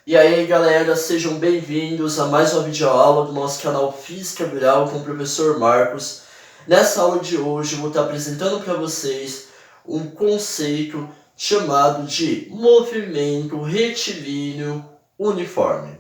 E aí galera, sejam bem-vindos a mais uma videoaula do nosso canal Física Viral com o professor Marcos. Nessa aula de hoje eu vou estar apresentando para vocês um conceito chamado de movimento retilíneo uniforme.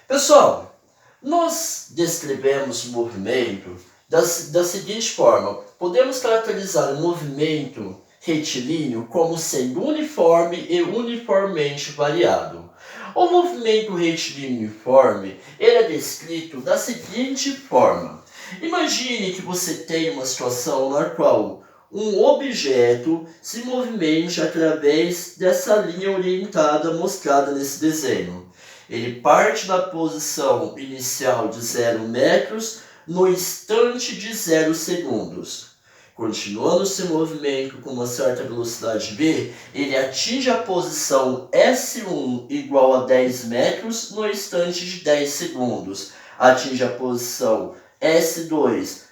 Pessoal, nós descrevemos o movimento da seguinte forma: podemos caracterizar o movimento retilíneo como sendo uniforme e uniformemente variado. O movimento retilíneo uniforme ele é descrito da seguinte forma. Imagine que você tem uma situação na qual um objeto se movimente através dessa linha orientada mostrada nesse desenho. Ele parte da posição inicial de 0 metros no instante de 0 segundos. Continuando esse movimento com uma certa velocidade v, ele atinge a posição S1 igual a 10 metros no instante de 10 segundos. Atinge a posição S2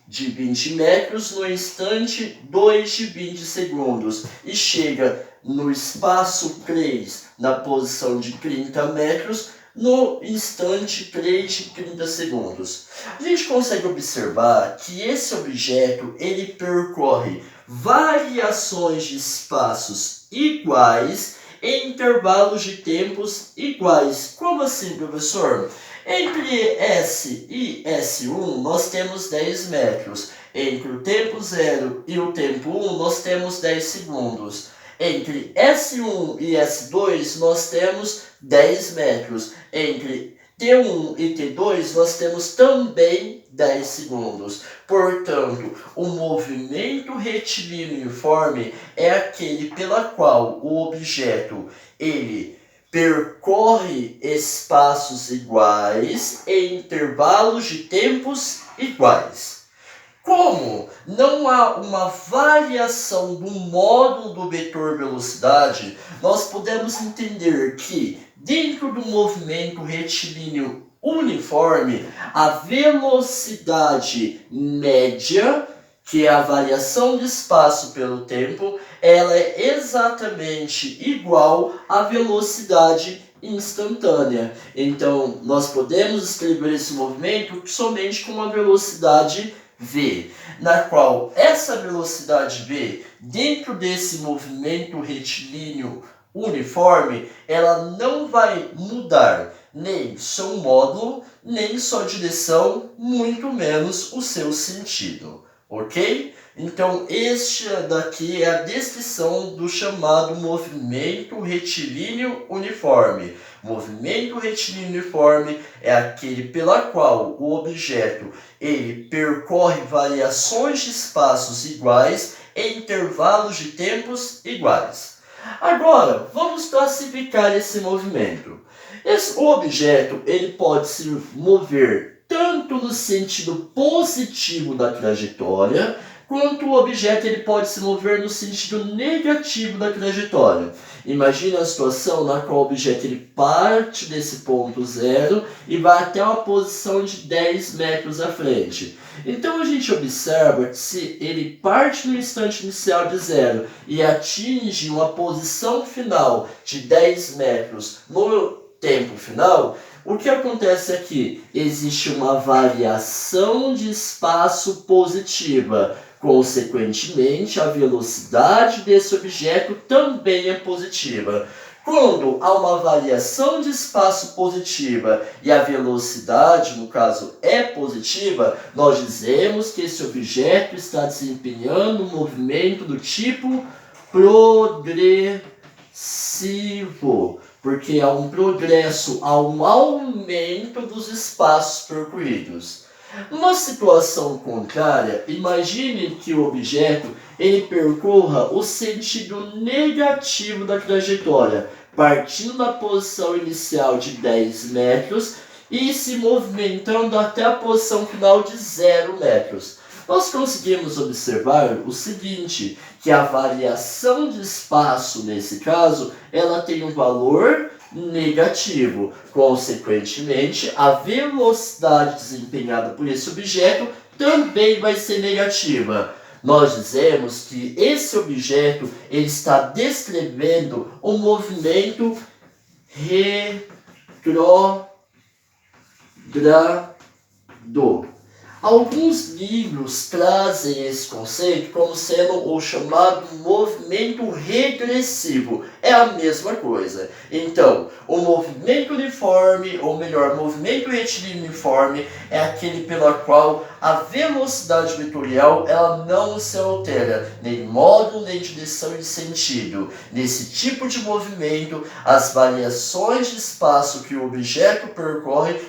de 20 metros no instante 2 de 20 segundos. E chega no espaço 3 na posição de 30 metros no instante 3 de 30 segundos. A gente consegue observar que esse objeto ele percorre variações de espaços iguais em intervalos de tempos iguais. Como assim, professor? Entre S e S1 nós temos 10 metros. Entre o tempo 0 e o tempo 1 nós temos 10 segundos. Entre S1 e S2 nós temos 10 metros. Entre T1 e T2 nós temos também 10 segundos. Portanto, o movimento retilíneo uniforme é aquele pela qual o objeto ele percorre espaços iguais em intervalos de tempos iguais. Como não há uma variação do módulo do vetor velocidade, nós podemos entender que, dentro do movimento retilíneo uniforme, a velocidade média, que é a variação de espaço pelo tempo, ela é exatamente igual à velocidade instantânea. Então, nós podemos escrever esse movimento somente com uma velocidade v, na qual essa velocidade v, dentro desse movimento retilíneo uniforme, ela não vai mudar nem seu módulo, nem sua direção, muito menos o seu sentido, ok? Então, este daqui é a descrição do chamado movimento retilíneo uniforme. Movimento retilíneo uniforme é aquele pela qual o objeto ele percorre variações de espaços iguais em intervalos de tempos iguais. Agora, vamos classificar esse movimento. O objeto ele pode se mover tanto no sentido positivo da trajetória, quanto o objeto ele pode se mover no sentido negativo da trajetória. Imagine a situação na qual o objeto ele parte desse ponto zero e vai até uma posição de 10 metros à frente. Então a gente observa que se ele parte no instante inicial de zero e atinge uma posição final de 10 metros no tempo final, o que acontece aqui? Existe uma variação de espaço positiva. Consequentemente, a velocidade desse objeto também é positiva. Quando há uma variação de espaço positiva e a velocidade, no caso, é positiva, nós dizemos que esse objeto está desempenhando um movimento do tipo progressivo, porque há um progresso, há um aumento dos espaços percorridos. Numa situação contrária, imagine que o objeto ele percorra o sentido negativo da trajetória, partindo da posição inicial de 10 metros e se movimentando até a posição final de 0 metros. Nós conseguimos observar o seguinte, que a variação de espaço, nesse caso, ela tem um valor negativo. Consequentemente, a velocidade desempenhada por esse objeto também vai ser negativa. Nós dizemos que esse objeto ele está descrevendo o movimento retrógrado. Alguns livros trazem esse conceito como sendo o chamado movimento regressivo. É a mesma coisa. Então, o movimento uniforme, ou melhor, movimento retilíneo uniforme, é aquele pela qual a velocidade vetorial ela não se altera, nem modo, nem direção e sentido. Nesse tipo de movimento, as variações de espaço que o objeto percorre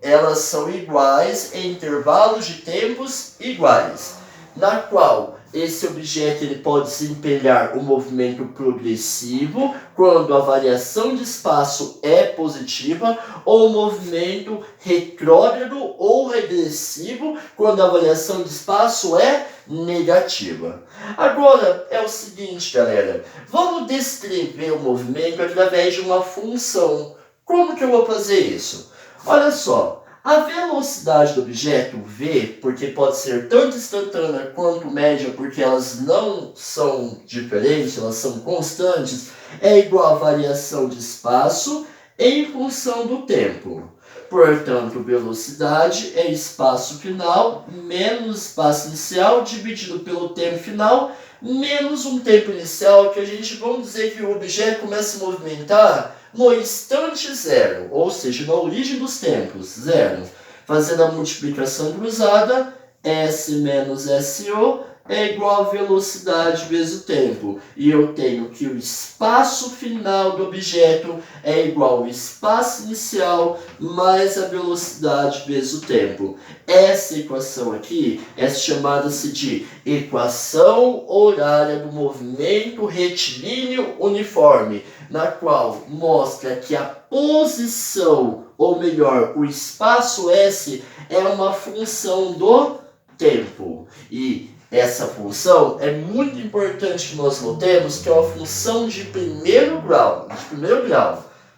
elas são iguais em intervalos de tempos iguais, na qual esse objeto ele pode desempenhar um movimento progressivo quando a variação de espaço é positiva, ou um movimento retrógrado ou regressivo quando a variação de espaço é negativa. Agora é o seguinte, galera, vamos descrever o movimento através de uma função. Como que eu vou fazer isso? Olha só, a velocidade do objeto v, porque pode ser tanto instantânea quanto média, porque elas não são diferentes, elas são constantes, é igual à variação de espaço em função do tempo. Portanto, velocidade é espaço final menos espaço inicial dividido pelo tempo final menos um tempo inicial, que a gente, vamos dizer que o objeto começa a se movimentar no instante zero, ou seja, na origem dos tempos, zero. Fazendo a multiplicação cruzada, S menos SO é igual a velocidade vezes o tempo. E eu tenho que o espaço final do objeto é igual ao espaço inicial mais a velocidade vezes o tempo. Essa equação aqui é chamada-se de equação horária do movimento retilíneo uniforme, na qual mostra que a posição, ou melhor, o espaço S é uma função do tempo. E essa função é muito importante que nós notemos que é uma função de primeiro grau,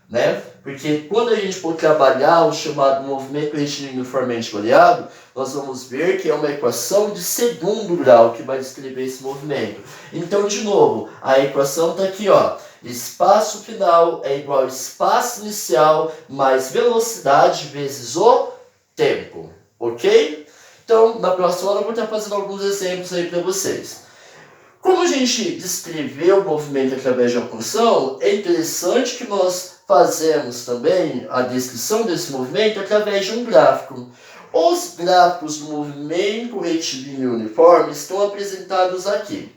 né? Porque quando a gente for trabalhar o chamado movimento retilíneo uniformemente variado, nós vamos ver que é uma equação de segundo grau que vai descrever esse movimento. Então, de novo, a equação está aqui, ó. Espaço final é igual ao espaço inicial mais velocidade vezes o tempo, ok? Então, na próxima aula eu vou estar fazendo alguns exemplos aí para vocês. Como a gente descreveu o movimento através de uma função, é interessante que nós fazemos também a descrição desse movimento através de um gráfico. Os gráficos do movimento retilíneo uniforme estão apresentados aqui.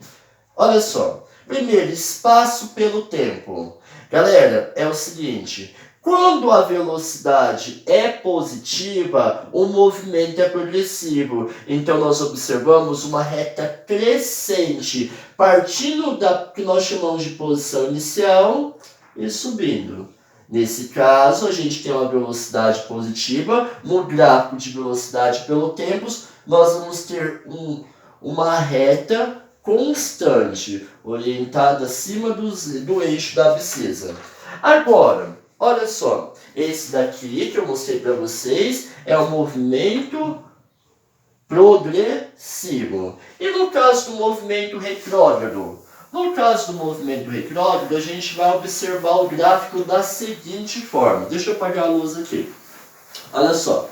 Olha só. Primeiro, espaço pelo tempo. Galera, é o seguinte, quando a velocidade é positiva, o movimento é progressivo. Então, nós observamos uma reta crescente, partindo da que nós chamamos de posição inicial e subindo. Nesse caso, a gente tem uma velocidade positiva. No gráfico de velocidade pelo tempo, nós vamos ter uma reta constante, orientada acima do eixo da abscissa. Agora, olha só, esse daqui que eu mostrei para vocês é o movimento progressivo. E no caso do movimento retrógrado? No caso do movimento retrógrado, a gente vai observar o gráfico da seguinte forma. Deixa eu apagar a luz aqui. Olha só.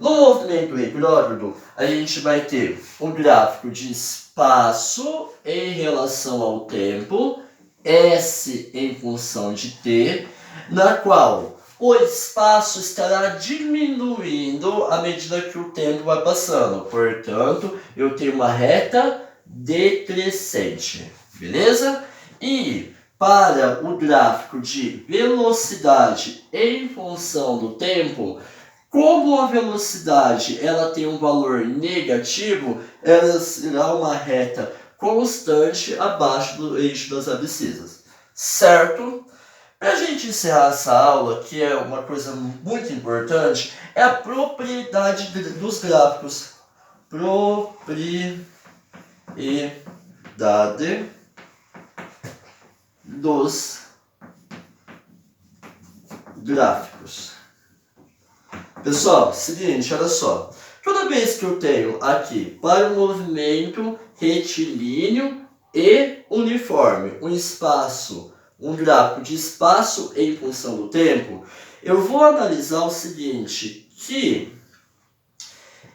No movimento retrógrado, a gente vai ter um gráfico de espaço em relação ao tempo, S em função de t, na qual o espaço estará diminuindo à medida que o tempo vai passando. Portanto, eu tenho uma reta decrescente, beleza? E para o gráfico de velocidade em função do tempo, como a velocidade ela tem um valor negativo, ela será uma reta constante abaixo do eixo das abscissas, certo? Para a gente encerrar essa aula, que é uma coisa muito importante, é a propriedade dos gráficos. Propriedade dos gráficos. Pessoal, seguinte, olha só. Toda vez que eu tenho aqui para o movimento retilíneo e uniforme um espaço um gráfico de espaço em função do tempo, eu vou analisar o seguinte, que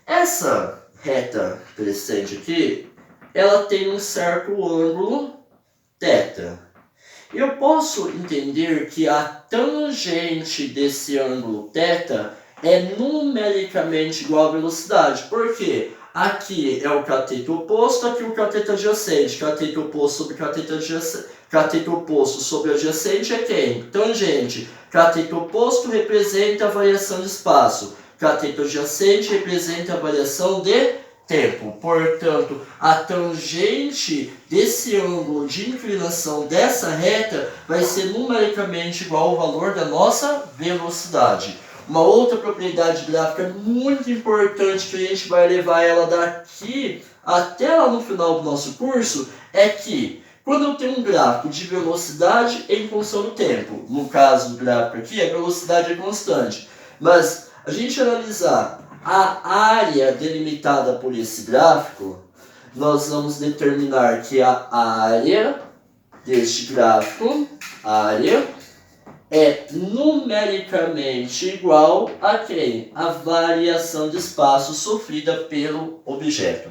essa reta crescente aqui, ela tem um certo ângulo θ. Eu posso entender que a tangente desse ângulo θ é numericamente igual à velocidade. Por quê? Aqui é o cateto oposto, aqui o cateto adjacente. Cateto oposto sobre cateto adjacente. Cateto oposto sobre adjacente é quem? Tangente. Cateto oposto representa a variação de espaço. Cateto adjacente representa a variação de tempo. Portanto, a tangente desse ângulo de inclinação dessa reta vai ser numericamente igual ao valor da nossa velocidade. Uma outra propriedade gráfica muito importante que a gente vai levar ela daqui até lá no final do nosso curso é que quando eu tenho um gráfico de velocidade em função do tempo, no caso do gráfico aqui, a velocidade é constante, mas a gente analisar a área delimitada por esse gráfico, nós vamos determinar que a área deste gráfico, é numericamente igual a quem? A variação de espaço sofrida pelo objeto.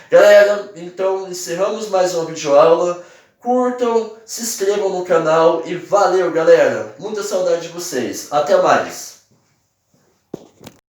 Galera, então encerramos mais uma videoaula. Curtam, se inscrevam no canal e valeu, galera! Muita saudade de vocês. Até mais!